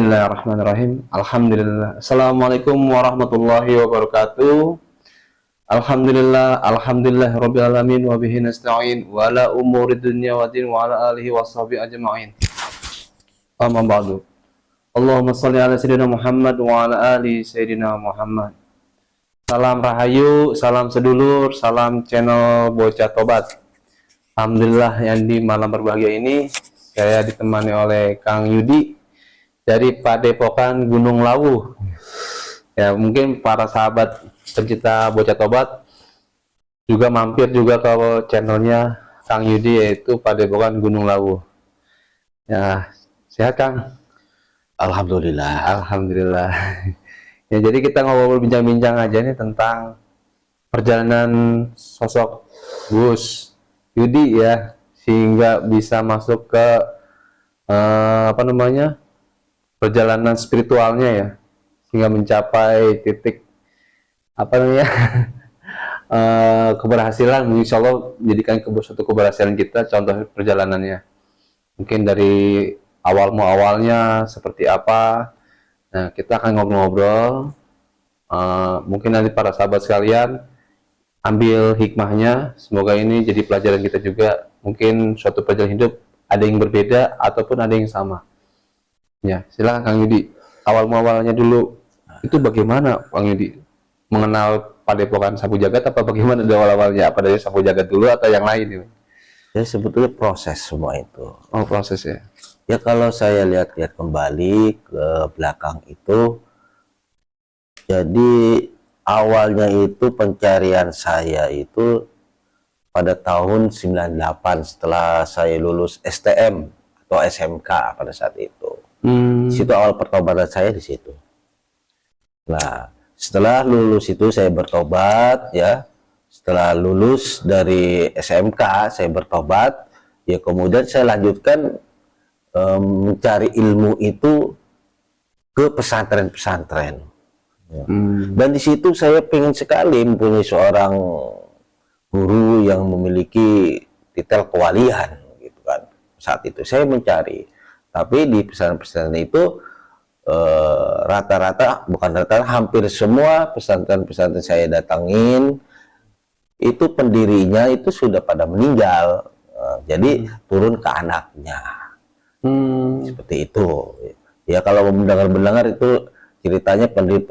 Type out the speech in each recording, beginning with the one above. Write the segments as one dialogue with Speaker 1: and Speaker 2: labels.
Speaker 1: Bismillahirrahmanirrahim. Alhamdulillah. Assalamualaikum warahmatullahi wabarakatuh. Alhamdulillah rabbil alamin wa bihi nasta'in wa ala umuri dunya wa din wa ala alihi wa sahbihi ajma'in. Amma ba'du. Allahumma shalli ala sayyidina Muhammad wa ala ali sayyidina Muhammad. Salam rahayu, salam sedulur, salam channel Bocah Tobat. Alhamdulillah yang di malam berbahagia ini saya ditemani oleh Kang Yudi dari Padepokan Gunung Lawu. Ya, mungkin para sahabat pencinta Bocah Tobat juga mampir juga ke channelnya Kang Yudi, yaitu Padepokan Gunung Lawu. Ya, sehat Kang?
Speaker 2: Alhamdulillah.
Speaker 1: Alhamdulillah. Ya, jadi kita ngobrol bincang-bincang aja nih tentang perjalanan sosok Gus Yudi ya, sehingga bisa masuk ke perjalanan spiritualnya ya, sehingga mencapai titik keberhasilan. Insya Allah menjadikan suatu keberhasilan kita, contoh perjalanannya mungkin dari awalnya seperti apa. Nah, kita akan ngobrol-ngobrol, mungkin nanti para sahabat sekalian ambil hikmahnya, semoga ini jadi pelajaran kita juga. Mungkin suatu perjalanan hidup ada yang berbeda ataupun ada yang sama ya. Silakan Kang Yudi, awalnya dulu itu bagaimana Kang Yudi mengenal Padepokan Sapu Jagat, apa bagaimana dari awal-awalnya? Apa dari Sapu Jagat dulu atau yang lain ini?
Speaker 2: Ya sebetulnya proses semua itu.
Speaker 1: Oh, proses ya.
Speaker 2: Ya kalau saya lihat-lihat kembali ke belakang itu, jadi awalnya itu pencarian saya itu pada tahun 98 setelah saya lulus STM atau SMK pada saat itu. Di situ awal pertobatan saya di situ. Nah, setelah lulus itu saya bertobat ya. Setelah lulus dari SMK saya bertobat, ya kemudian saya lanjutkan mencari ilmu itu ke pesantren-pesantren. Ya. Dan di situ saya pengen sekali mempunyai seorang guru yang memiliki titel kewalian, gitu kan. Saat itu saya mencari, tapi di pesantren-pesantren itu hampir semua pesantren-pesantren saya datangin itu pendirinya itu sudah pada meninggal, jadi turun ke anaknya. Seperti itu ya. Kalau mendengar itu ceritanya pendiri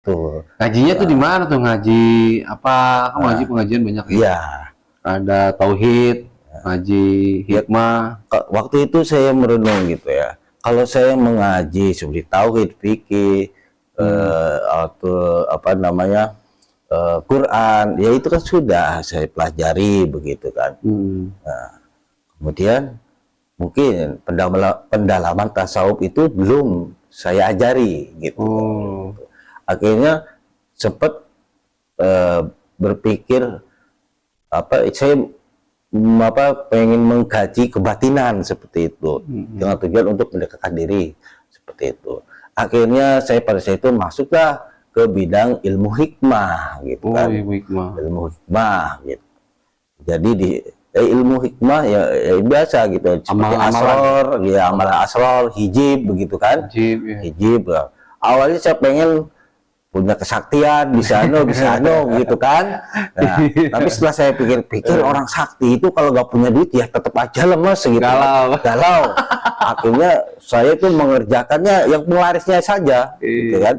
Speaker 2: Betul.
Speaker 1: Ngajinya tuh di mana tuh, ngaji apa? Kan ngaji pengajian banyak ya.
Speaker 2: Iya.
Speaker 1: Ada tauhid, ngaji hikmah.
Speaker 2: Waktu itu saya merenung gitu ya. Kalau saya mengaji seperti tauhid, fikih, atau apa namanya, Quran, ya itu kan sudah saya pelajari begitu kan. Nah, kemudian mungkin pendalaman tasawuf itu belum saya ajari gitu. Akhirnya sempat berpikir saya pengen mengkaji kebatinan seperti itu dengan tujuan untuk mendekatkan diri seperti itu. Akhirnya saya pada saat itu masuklah ke bidang ilmu hikmah gitu kan. Ilmu hikmah gitu. Jadi di ilmu hikmah ya biasa gitu, seperti asror, ya amalan asror, hijib begitu kan. Hijib ya. Awalnya saya pengen punya kesaktian, bisa gitu kan. Nah, tapi setelah saya pikir-pikir orang sakti itu kalau nggak punya duit ya tetap aja lemes gitu. Galau. Akhirnya saya itu mengerjakannya yang pelarisnya saja, gitu kan,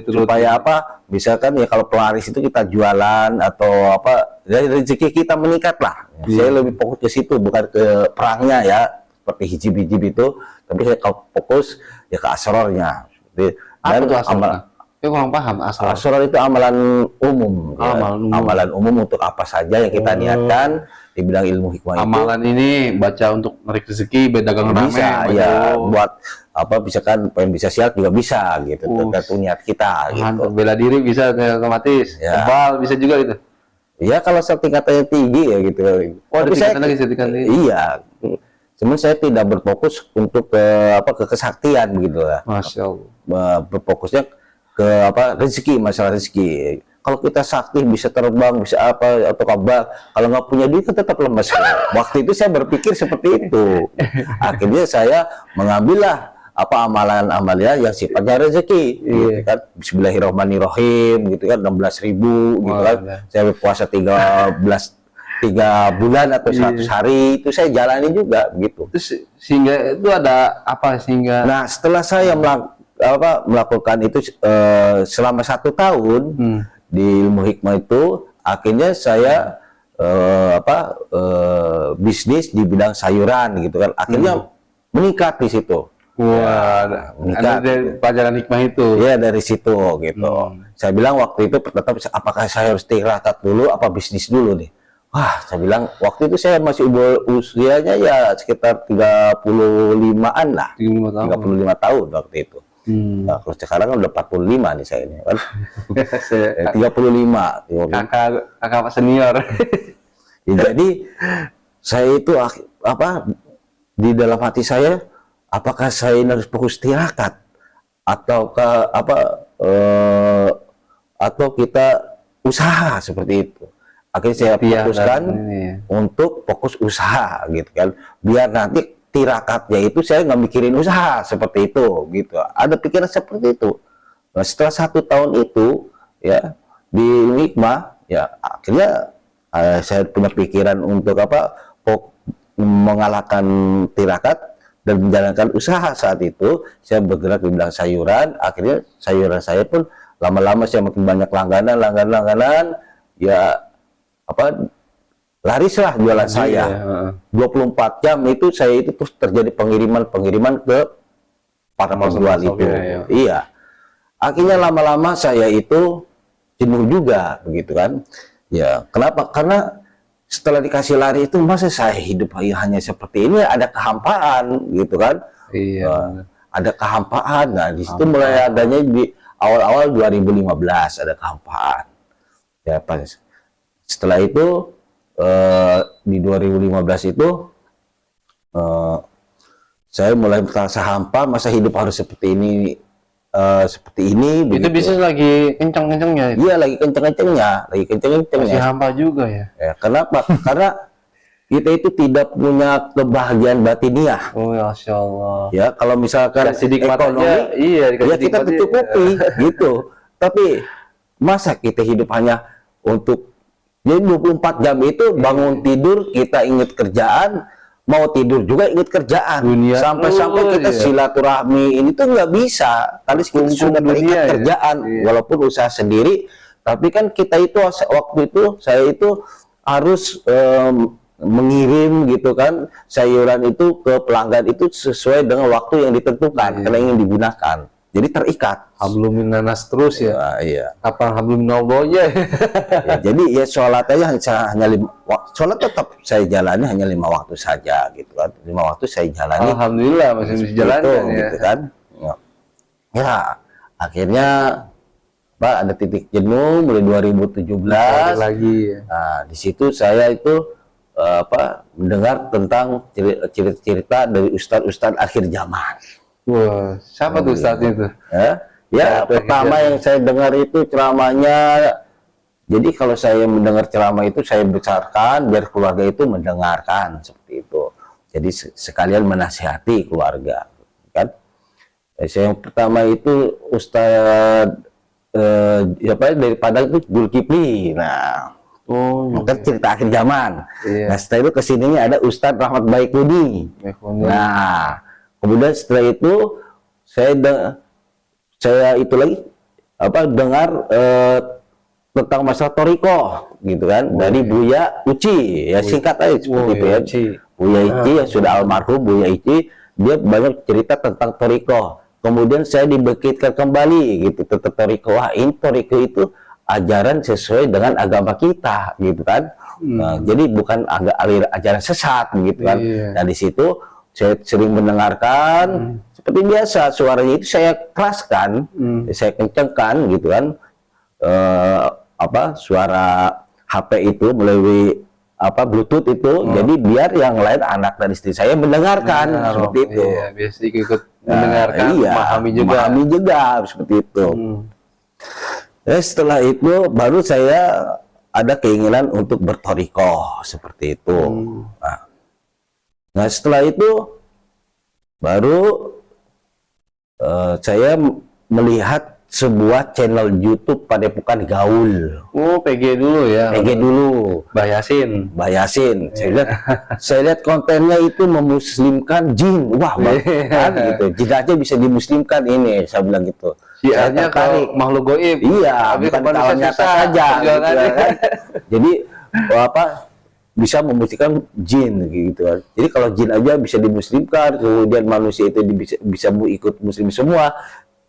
Speaker 2: supaya apa? Misalkan ya kalau pelaris itu kita jualan atau apa, dari rezeki kita meningkat lah. Saya lebih fokus ke situ, bukan ke perangnya ya, seperti hijib-hijib itu, tapi saya fokus ya ke asrornya. Dan
Speaker 1: kurang paham
Speaker 2: asror itu amalan umum. Amalan umum untuk apa saja yang kita niatkan di bidang ilmu hikmah itu.
Speaker 1: Amalan ini baca untuk narik rezeki, berdagang
Speaker 2: bisa ya, buat apa misalkan pengen bisa silat juga bisa gitu, tergantung niat kita gitu.
Speaker 1: Bela diri bisa otomatis, kebal bisa juga gitu.
Speaker 2: Iya kalau tingkatannya tinggi ya gitu.
Speaker 1: Tapi saya
Speaker 2: iya. Cuman saya tidak berfokus untuk ke kesaktian begitu lah.
Speaker 1: Masya Allah.
Speaker 2: Berfokusnya ke rezeki, masalah rezeki. Kalau kita sakti bisa terbang, bisa apa atau kabel, kalau nggak punya duit kan tetap lemes. Waktu itu saya berpikir seperti itu. Akhirnya saya mengambillah amalan-amalan yang sifatnya rezeki, gitu kan. Bismillahirrahmanirrahim, gitu kan, 16.000, gitu kan. Saya puasa 3 bulan atau 100 hari itu saya jalani juga, gitu.
Speaker 1: Terus sehingga itu ada apa sehingga?
Speaker 2: Nah setelah saya melakukan itu selama 1 tahun di ilmu hikmah itu, akhirnya saya bisnis di bidang sayuran gitu kan, akhirnya meningkat di situ.
Speaker 1: Meningkat dari pelajaran hikmah itu.
Speaker 2: Ya dari situ gitu. Saya bilang waktu itu tetap, apakah saya harus tirakat dulu apa bisnis dulu nih? Wah, saya bilang waktu itu saya masih usianya ya sekitar 35-an lah. 35 tahun waktu itu. Nah, kalau sekarang kan udah 45 nih saya ini kan. 35.
Speaker 1: Kakak senior.
Speaker 2: Ya, jadi saya itu di dalam hati saya, apakah saya harus fokus tirakat atau atau kita usaha seperti itu. Akhirnya saya fokuskan untuk fokus usaha gitu kan, biar nanti tirakatnya itu saya nggak mikirin usaha seperti itu gitu. Ada pikiran seperti itu. Nah, setelah 1 tahun itu ya di hikmah ya, akhirnya saya punya pikiran untuk mengalahkan tirakat dan menjalankan usaha. Saat itu saya bergerak di bidang sayuran. Akhirnya sayuran saya pun lama-lama saya makin banyak langganan ya, larislah jualan saya. 24 jam itu saya itu terus terjadi pengiriman ke para penjual itu. Iya. Akhirnya lama-lama saya itu jenuh juga begitu kan. Ya, kenapa? Karena setelah dikasih lari itu, masa saya hidup hanya seperti ini, ada kehampaan gitu kan.
Speaker 1: Iya.
Speaker 2: Ada kehampaan. Nah, di situ mulai adanya di awal-awal 2015 ada kehampaan. Ya, pas setelah itu di 2015 itu saya mulai merasa hampa, masa hidup harus seperti ini
Speaker 1: Itu
Speaker 2: begitu.
Speaker 1: bisnis lagi kenceng-kencengnya.
Speaker 2: Iya, lagi kenceng-kencengnya.
Speaker 1: Masih hampa juga ya.
Speaker 2: Kenapa? Karena kita itu tidak punya kebahagiaan batiniah.
Speaker 1: Oh ya, Masya Allah.
Speaker 2: Ya, kalau misalkan ekonomi,
Speaker 1: ya
Speaker 2: kita tercukupi gitu. Tapi masa kita hidup hanya untuk, jadi 24 jam itu bangun tidur kita ingat kerjaan, mau tidur juga ingat kerjaan.
Speaker 1: Dunia
Speaker 2: Sampai-sampai kita
Speaker 1: iya.
Speaker 2: silaturahmi ini tuh nggak bisa. Tadi kita sudah terikat
Speaker 1: dunia, ya.
Speaker 2: kerjaan,
Speaker 1: Iya.
Speaker 2: walaupun usaha sendiri, tapi kan kita itu waktu itu saya itu harus mengirim gitu kan sayuran itu ke pelanggan itu sesuai dengan waktu yang ditentukan karena ingin digunakan. Jadi terikat.
Speaker 1: Hablum minannas terus ya.
Speaker 2: Iya.
Speaker 1: Kapan hablum minallah ya.
Speaker 2: Ya, jadi ya sholat aja hanya sholat tetap saya jalani hanya 5 waktu saja gitu kan. 5 waktu saya jalani.
Speaker 1: Alhamdulillah masih bisa jalankan ya.
Speaker 2: Gitu kan. Ya, akhirnya Pak ada titik jenuh mulai 2017
Speaker 1: lagi ya.
Speaker 2: Nah, di situ saya itu mendengar tentang cerita-cerita dari ustadz-ustadz akhir zaman.
Speaker 1: Wah, siapa tuh saat itu?
Speaker 2: Ya, pertama yang saya dengar itu ceramahnya. Jadi kalau saya mendengar ceramah itu saya besarkan biar keluarga itu mendengarkan seperti itu. Jadi sekalian menasihati keluarga, kan? Yang pertama itu Ustadz dari Padang itu Zulkifli. Nah, maka cerita akhir zaman.
Speaker 1: Iya.
Speaker 2: Nah, setelah itu kesininya ada Ustadz Rahmat Baikuni. Nah, kemudian setelah itu saya itu lagi dengar tentang masalah Toriko gitu kan dari Buya Uci ya singkat aja seperti itu ya. Buya Uci yang sudah almarhum Buya Uci, dia banyak cerita tentang Toriko. Kemudian saya dibangkitkan kembali gitu tentang Toriko. Wah, ini Toriko itu ajaran sesuai dengan agama kita gitu kan. Nah, jadi bukan ajaran sesat gitu kan. Nah, di situ saya sering mendengarkan seperti biasa, suaranya itu saya keraskan, saya kencangkan gitu kan, suara HP itu melalui Bluetooth itu, jadi biar yang lain anak dan istri saya mendengarkan seperti itu.
Speaker 1: Iya, biasa ikut mendengarkan,
Speaker 2: memahami juga seperti itu. Setelah itu baru saya ada keinginan untuk bertoriko seperti itu. Nah, setelah itu baru saya melihat sebuah channel YouTube Padepokan Gaul.
Speaker 1: Oh, PG dulu ya.
Speaker 2: PG dulu.
Speaker 1: Bayasin.
Speaker 2: Saya lihat kontennya itu memuslimkan jin. Wah, kan gitu. Jin aja bisa dimuslimkan ini, saya bilang gitu.
Speaker 1: Siarnya kalau makhluk goib.
Speaker 2: Iya, bukan kalau nyata saja. Gitu, kan? Jadi bisa memuslimkan jin gitu kan. Jadi kalau jin aja bisa dimuslimkan, kemudian manusia itu bisa ikut muslim semua,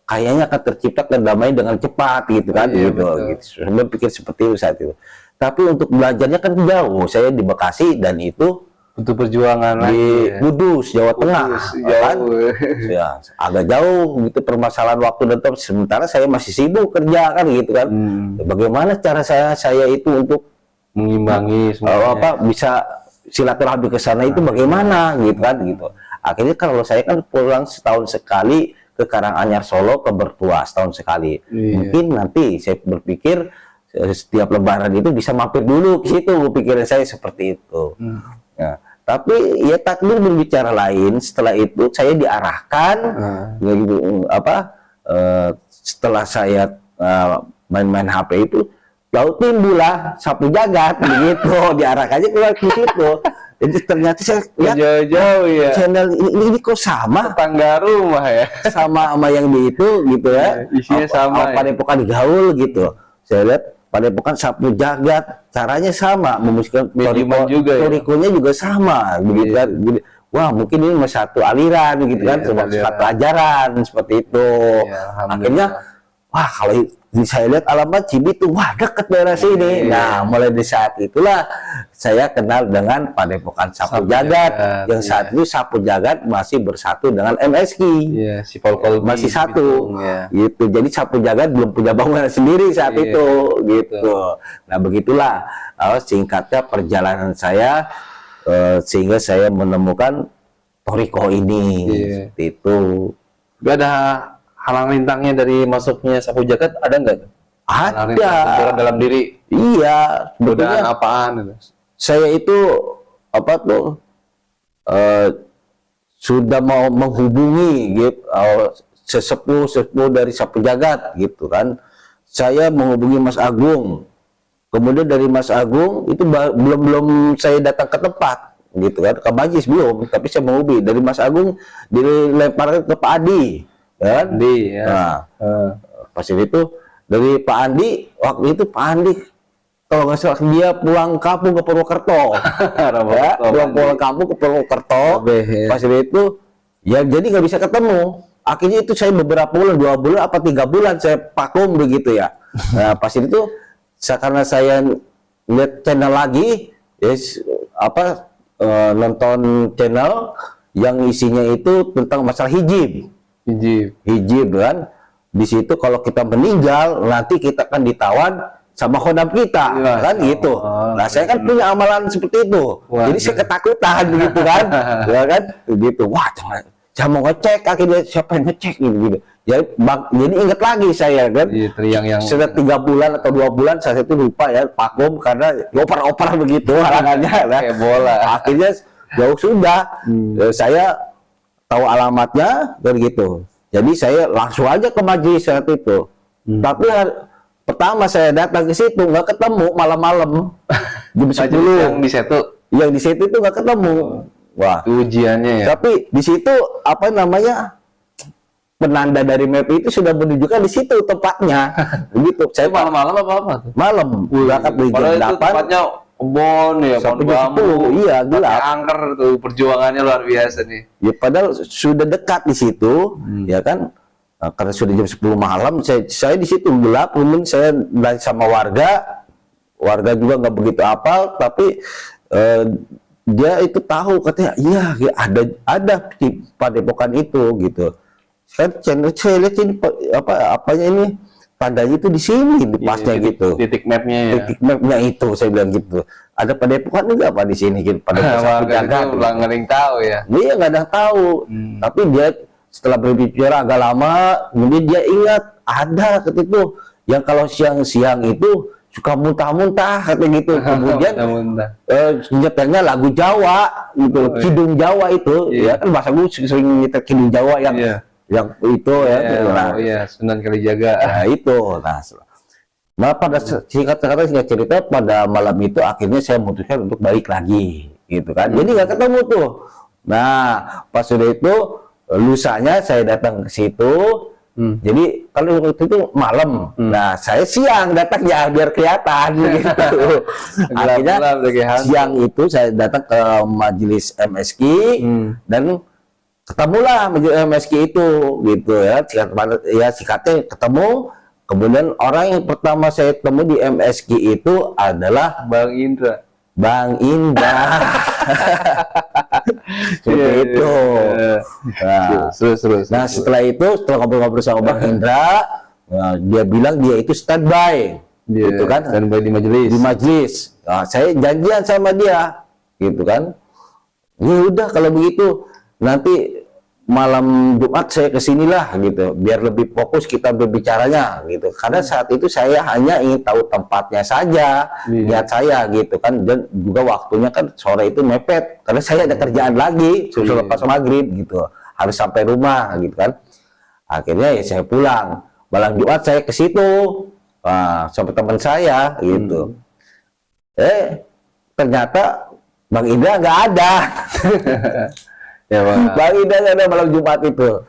Speaker 2: kayaknya akan tercipta kedamaian dengan cepat gitu kan. Gitu. Saya pikir seperti itu saat itu. Tapi untuk belajarnya kan jauh. Saya di Bekasi dan itu
Speaker 1: untuk perjuangan
Speaker 2: di Kudus, Jawa Tengah, kan? Ya, agak jauh gitu permasalahan waktu dan tempat. Sementara saya masih sibuk kerja kan gitu kan. Bagaimana cara saya itu untuk
Speaker 1: mengimbangi
Speaker 2: bisa silaturahmi ke sana itu bagaimana gitu kan gitu. Akhirnya kalau saya kan pulang setahun sekali ke Karanganyar Solo ke Bertua setahun sekali. Mungkin nanti saya berpikir setiap lebaran itu bisa mampir dulu ke situ, pikiran saya seperti itu. Nah, tapi ya takdir berbicara lain. Setelah itu saya diarahkan gitu setelah saya main-main HP itu lalu timbullah Sapu Jagat begitu, diarahkannya keluar ke situ. Jadi ternyata saya lihat
Speaker 1: jauh-jauh ya.
Speaker 2: Channel ini kok sama
Speaker 1: tetangga rumah ya.
Speaker 2: sama yang di itu gitu ya.
Speaker 1: Isinya sama.
Speaker 2: Padepokan Gaul gitu. Saya lihat Padepokan Sapu Jagat, caranya sama, memusikkan Torikonya juga sama begitu kan. Wah, mungkin ini satu aliran gitu kan, satu ajaran seperti itu. Akhirnya wah, kalau saya lihat alamat Cibitung, wah dekat daerah sini. Nah, mulai di saat itulah saya kenal dengan Padepokan Sapu Jagat. Yang saat itu Sapu Jagat masih bersatu dengan MSQ.
Speaker 1: Si Pol
Speaker 2: masih satu. Gitu. Jadi Sapu Jagat belum punya bangunan sendiri saat itu. Gitu. Nah, begitulah singkatnya perjalanan saya sehingga saya menemukan Toriko ini. Seperti itu.
Speaker 1: Gak ada halang rintangnya dari masuknya Sapu Jagat, ada nggak?
Speaker 2: Ada
Speaker 1: dalam diri.
Speaker 2: Iya,
Speaker 1: godaan apaan?
Speaker 2: Saya itu sudah mau menghubungi gitu, sesepuh dari Sapu Jagat gitu kan. Saya menghubungi Mas Agung. Kemudian dari Mas Agung itu belum saya datang ke tempat. gitu kan, ke majlis belum, tapi saya mau ubi dari Mas Agung dilempar ke Pak Adi, kan?
Speaker 1: Andi, ya.
Speaker 2: Nah, pas itu dari Pak Andi, waktu itu Pak Andi kalau nggak salah dia pulang kampung ke Purwokerto, ya, pulang kampung ke Purwokerto,
Speaker 1: ya.
Speaker 2: pas itu ya jadi nggak bisa ketemu. Akhirnya itu saya beberapa bulan, 2 bulan apa 3 bulan saya vakum begitu ya. Nah, pas itu karena saya lihat channel lagi, yes, nonton channel yang isinya itu tentang masalah hijib kan. Di situ kalau kita meninggal nanti kita akan ditawan sama khodam kita, kan gitu. Nah, saya kan punya amalan seperti itu. Jadi saya ketakutan gitu kan. Ya kan? Gitu. Wah, saya mau ngecek, akhirnya siapa yang ngecek gitu. Jadi ingat lagi saya kan.
Speaker 1: Yang
Speaker 2: sudah 3 bulan atau 2 bulan saya itu lupa ya, vakum karena oper begitu halangannya.
Speaker 1: Kayak bola.
Speaker 2: Akhirnya jauh sudah. Saya tahu alamatnya dan gitu. Jadi saya langsung aja ke majelis saat itu. Tapi pertama saya datang ke situ nggak ketemu, malam-malam jam 10.
Speaker 1: Yang di situ.
Speaker 2: Yang di situ itu nggak ketemu. Wah,
Speaker 1: itu ujiannya ya.
Speaker 2: Tapi di situ apa namanya? Penanda dari map itu sudah menunjukkan di situ tempatnya. Begitu. Saya
Speaker 1: malam-malam apa tuh?
Speaker 2: Malam. Berangkat dari jam 8.
Speaker 1: Tempatnya kebon ya,
Speaker 2: sampai jam 10. Iya, gelap.
Speaker 1: Angker tuh, perjuangannya luar biasa nih.
Speaker 2: Ya padahal sudah dekat di situ, ya kan? Nah, karena sudah jam 10 malam, saya di situ gelap, kemudian saya belajar sama warga juga nggak begitu apal, tapi dia itu tahu, katanya iya ada di Padepokan itu gitu. Saya lihat ini apanya ini tandanya itu di sini pasnya gitu.
Speaker 1: Titik mapnya ya.
Speaker 2: Titik mapnya itu saya bilang gitu. Ada Padepokan enggak Pak di sini gitu.
Speaker 1: Warga itu nggak ada yang tahu ya.
Speaker 2: Dia nggak ada tahu. Tapi dia setelah berbicara agak lama, kemudian dia ingat ada ketika itu yang kalau siang-siang itu suka muntah-muntah katanya gitu. Kemudian nyetelnya lagu Jawa gitu, kidung Jawa itu. Ya kan bahasa gue sering nyetel kidung Jawa yang itu
Speaker 1: Sunan Kalijaga.
Speaker 2: Nah itu. Nah pada singkat cerita pada malam itu akhirnya saya memutuskan untuk balik lagi gitu kan. Jadi nggak ketemu tuh. Nah pas sudah itu lusanya saya datang ke situ. Jadi kalau waktu itu malam, nah saya siang datangnya biar kelihatan gitu. Akhirnya siang itu saya datang ke majelis MSQ dan ketemulah majelis MSQ itu gitu ya. Sikatnya ketemu. Kemudian orang yang pertama saya ketemu di MSQ itu adalah
Speaker 1: Bang Indra.
Speaker 2: Seperti itu. Nah, setelah itu, setelah ngobrol-ngobrol sama Bang Indra, dia bilang dia itu standby, gitu kan?
Speaker 1: Standby di majelis.
Speaker 2: Di majelis. Nah, saya janjian sama dia, gitu kan? Ya udah kalau begitu, nanti malam Jumat saya kesinilah gitu, biar lebih fokus kita berbicaranya gitu. Karena saat itu saya hanya ingin tahu tempatnya saja, niat saya gitu kan, dan juga waktunya kan sore itu mepet, karena saya ada kerjaan lagi selepas maghrib gitu, harus sampai rumah gitu kan. Akhirnya ya saya pulang, malam Jumat saya ke situ, sama teman saya gitu. Ternyata Bang Indra nggak ada.
Speaker 1: Ya,
Speaker 2: Bang Indra ada malam Jumat itu.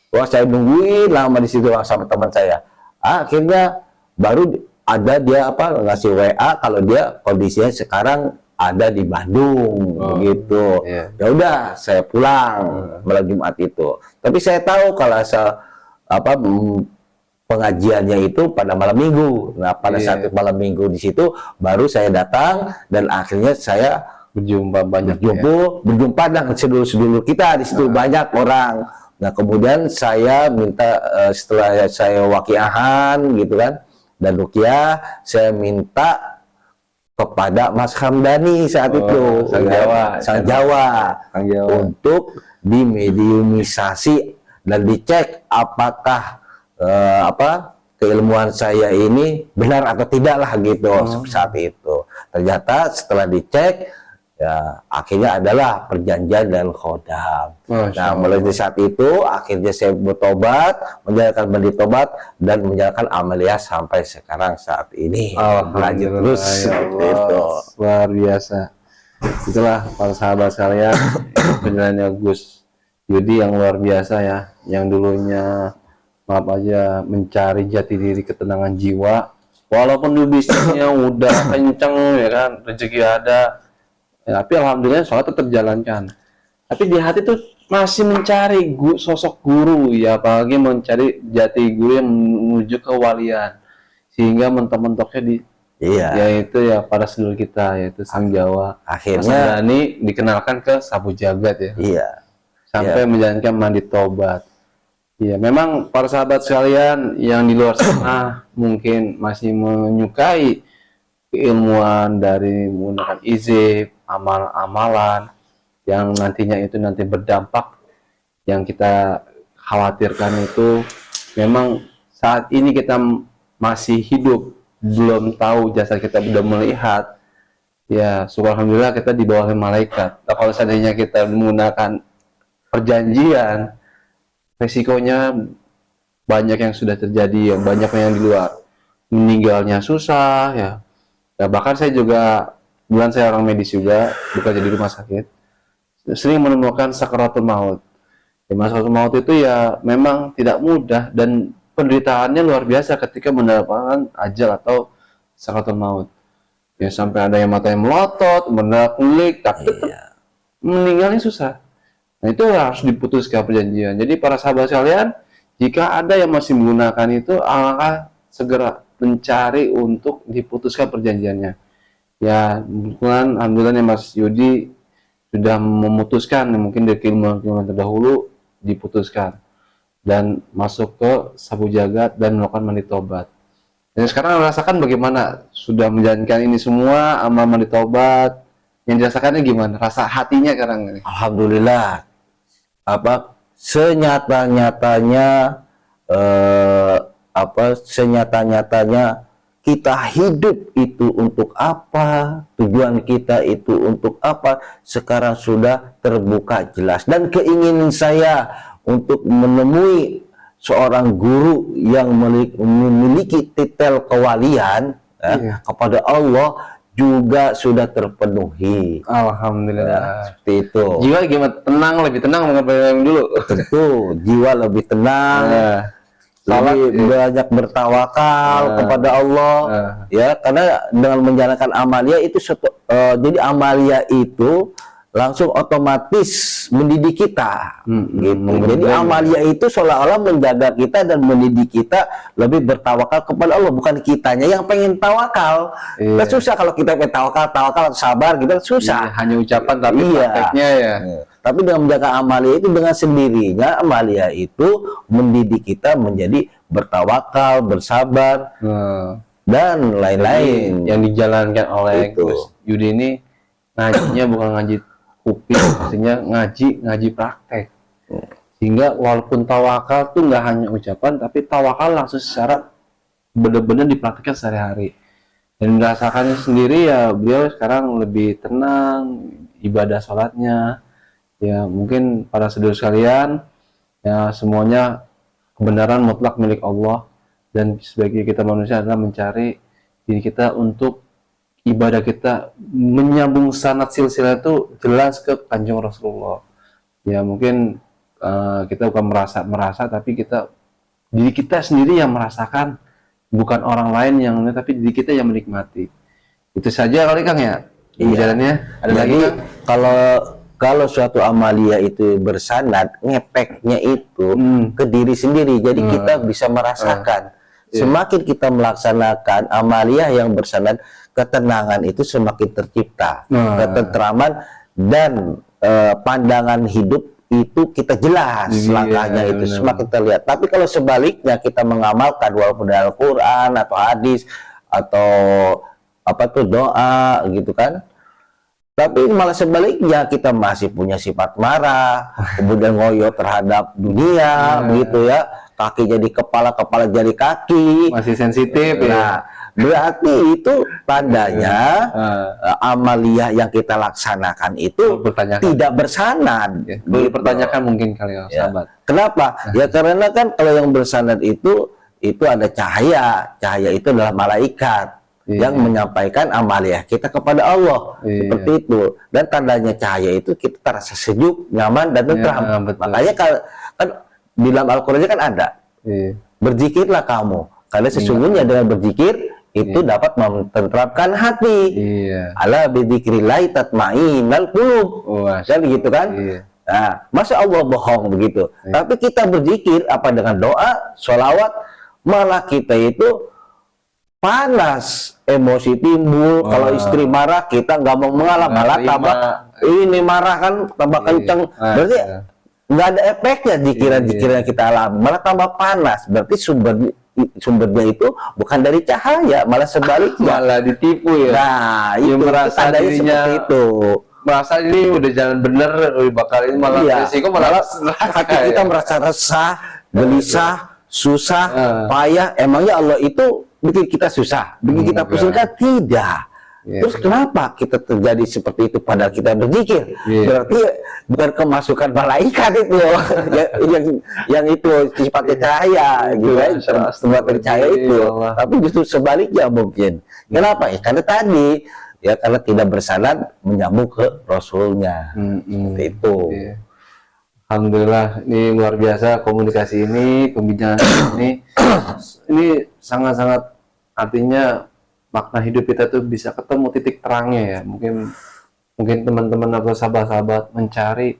Speaker 2: Wah, saya nungguin lama di situ sama teman saya. Akhirnya baru ada dia ngasih WA kalau dia kondisinya sekarang ada di Bandung gitu. Ya udah, saya pulang malam Jumat itu. Tapi saya tahu kalau pengajiannya itu pada malam Minggu. Nah, pada saat malam Minggu di situ baru saya datang dan akhirnya saya berjumpa dengan sedulur-sedulur kita di situ banyak orang. Nah kemudian saya minta setelah saya wakiahan gitu kan dan ruqyah, saya minta kepada Mas Hamdani saat itu Sang Jawa untuk dimediumisasi dan dicek apakah keilmuan saya ini benar atau tidak lah gitu saat itu. Ternyata setelah dicek ya akhirnya adalah perjanjian dan khodam. Nah mulai dari saat itu akhirnya saya bertobat, menjalankan tobat dan menjalankan amaliyah sampai sekarang saat ini.
Speaker 1: Lanjut terus
Speaker 2: itu
Speaker 1: luar biasa. Itulah para sahabat sekalian, penjelasannya Gus Yudi yang luar biasa ya, yang dulunya maaf aja mencari jati diri ketenangan jiwa, walaupun di bisnisnya udah kenceng ya kan, rezeki ada, ya, tapi alhamdulillah sholat tetap jalankan. Tapi di hati tuh masih mencari sosok guru ya, apalagi mencari jati guru yang menuju kewalian, sehingga mentok-mentoknya di yaitu ya para sedulur kita, yaitu Sang Jawa.
Speaker 2: Akhirnya
Speaker 1: Dani dikenalkan ke Sabu Jagat ya.
Speaker 2: Iya.
Speaker 1: Sampai menjalankan mandi tobat. Iya, memang para sahabat sekalian yang di luar sana mungkin masih menyukai keilmuan dari menggunakan izib, amalan yang nantinya itu nanti berdampak, yang kita khawatirkan itu memang saat ini kita masih hidup, belum tahu jasad kita sudah melihat, ya syukur alhamdulillah kita di bawah malaikat. Nah, kalau seandainya kita menggunakan perjanjian, resikonya banyak yang sudah terjadi, yang banyak yang di luar, meninggalnya susah ya. Ya bahkan saya juga, bukan saya orang medis juga, bekerja di rumah sakit, sering menemukan sakaratul maut. Ya, sakaratul maut itu ya memang tidak mudah dan penderitaannya luar biasa ketika mendapatkan ajal atau sakaratul maut. Ya sampai ada yang matanya melotot, mendadak kulik, tapi tetap meninggalnya susah. Nah itu harus diputuskan perjanjian. Jadi para sahabat sekalian, jika ada yang masih menggunakan itu, alangkah segera mencari untuk diputuskan perjanjiannya. Ya kebetulan alhamdulillah Mas Yudi sudah memutuskan, mungkin dari keilmuan terdahulu diputuskan dan masuk ke Sabu Jagat dan melakukan mandi tobat. Dan sekarang merasakan bagaimana sudah menjalankan ini semua, amal mandi tobat, yang dirasakannya gimana? Rasa hatinya sekarang ini?
Speaker 2: Alhamdulillah, senyata-nyatanya kita hidup itu untuk apa, tujuan kita itu untuk apa, sekarang sudah terbuka jelas. Dan keinginan saya untuk menemui seorang guru yang memiliki titel kewalian kepada Allah juga sudah terpenuhi.
Speaker 1: Alhamdulillah.
Speaker 2: Seperti itu.
Speaker 1: Jiwa gimana? Tenang, lebih tenang mengenai dulu.
Speaker 2: Tentu, jiwa lebih tenang. Lebih banyak bertawakal kepada Allah, ya, karena dengan menjalankan amalia itu jadi amalia itu langsung otomatis mendidik kita, gitu. Jadi amalia itu seolah-olah menjaga kita dan mendidik kita lebih bertawakal kepada Allah, bukan kitanya yang pengen tawakal. Nah, susah kalau kita pengen tawakal, sabar, kita susah.
Speaker 1: Hanya ucapan tapi prakteknya ya.
Speaker 2: Tapi dengan menjaga amalia itu, dengan sendirinya amalia itu mendidik kita menjadi bertawakal, bersabar, dan lain-lain.
Speaker 1: Yang dijalankan oleh Gus Yudi ini ngajinya bukan ngaji kuping, artinya ngaji praktek. Sehingga walaupun tawakal tuh nggak hanya ucapan, tapi tawakal langsung secara benar-benar dipraktikkan sehari-hari. Dan merasakannya sendiri ya, beliau sekarang lebih tenang, ibadah sholatnya. Ya mungkin para saudara sekalian, ya semuanya kebenaran mutlak milik Allah, dan sebagai kita manusia adalah mencari diri kita untuk ibadah kita menyambung sanad silsilah itu jelas ke Kanjeng Rasulullah. Ya mungkin kita bukan merasa tapi diri kita sendiri yang merasakan, bukan orang lain yang, tapi diri kita yang menikmati. Itu saja kali Kang ya. Jalannya ada lagi Kang?
Speaker 2: Kalau suatu amalia itu bersanad, ngepeknya itu ke diri sendiri, jadi kita bisa merasakan. Semakin kita melaksanakan amalia yang bersanad, ketenangan itu semakin tercipta, ketentraman dan pandangan hidup itu kita jelas, langkahnya itu semakin terlihat. Tapi kalau sebaliknya kita mengamalkan walaupun dari Al-Quran atau hadis atau doa gitu kan, tapi malah sebaliknya kita masih punya sifat marah, kemudian ngoyo terhadap dunia, gitu ya, kaki jadi kepala, kepala jadi kaki,
Speaker 1: masih sensitif ya.
Speaker 2: Berarti itu tandanya amalia yang kita laksanakan itu tidak bersanad.
Speaker 1: Boleh pertanyakan mungkin kali ya, sahabat.
Speaker 2: Kenapa? Ya karena kan kalau yang bersanad itu ada cahaya itu adalah malaikat. yang menyampaikan amaliah kita kepada Allah. Seperti itu. Dan tandanya cahaya itu kita terasa sejuk, nyaman, dan tentram. Makanya kan di dalam Al-Quran kan ada. Berzikirlah kamu. Karena sesungguhnya dengan berzikir itu dapat menenteramkan hati. Ala bidzikrillah tatmainnul qulub. Jadi gitu kan? Nah, masa Allah bohong begitu. Tapi kita berzikir apa dengan doa, sholawat, malah kita itu panas, emosi timbul. Kalau istri marah kita nggak mau mengalah, malah tambah ini marah kan tambah kenceng. Berarti nggak ada efeknya jikiran-jikiran kita alami, malah tambah panas. Berarti sumbernya itu bukan dari cahaya, malah sebaliknya.
Speaker 1: Malah ditipu ya.
Speaker 2: Nah, itu
Speaker 1: merasa dirinya
Speaker 2: seperti itu.
Speaker 1: Merasa ini udah jalan bener, bakal ini malah risiko malah
Speaker 2: hati kita merasa resah, gelisah, susah, payah. Emangnya Allah itu bikin kita susah, bikin kita pusing kan? Tidak. Terus kenapa kita terjadi seperti itu padahal kita berzikir? Berarti bukan kemasukan malaikat itu yang itu sifatnya cahaya gitu kan, sifatnya cahaya itu, tapi justru sebaliknya mungkin. Kenapa ya? Karena tadi ya karena tidak bersanad menyambung ke Rasulnya. Seperti itu.
Speaker 1: Alhamdulillah, ini luar biasa komunikasi ini, pembicaraan ini sangat-sangat, artinya makna hidup kita tuh bisa ketemu titik terangnya ya. Mungkin teman-teman atau sahabat-sahabat mencari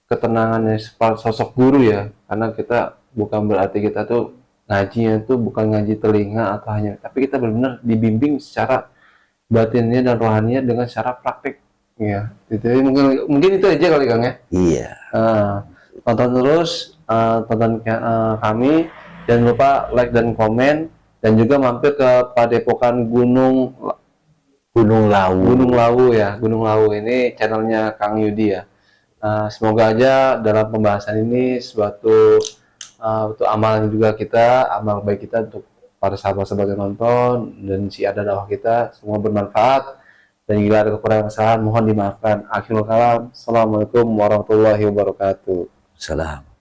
Speaker 1: ketenangannya sosok guru ya, karena kita bukan berarti kita tuh ngajinya tuh bukan ngaji telinga atau hanya, tapi kita benar-benar dibimbing secara batinnya dan rohaninya dengan secara praktik ya. Itu mungkin itu aja kali Kang ya.
Speaker 2: Iya.
Speaker 1: Tonton terus tonton kami, jangan lupa like dan komen, dan juga mampir ke Padepokan Gunung Lawu ya. Gunung Lawu ini channelnya Kang Yudi ya. Semoga aja dalam pembahasan ini suatu amalan juga kita, amal baik kita untuk para sahabat-sahabat yang nonton dan si ada dakwah kita semua bermanfaat, dan jika ada kekurangan kesalahan mohon dimaafkan. Akhirul kalam, assalamualaikum warahmatullahi wabarakatuh.
Speaker 2: Salam.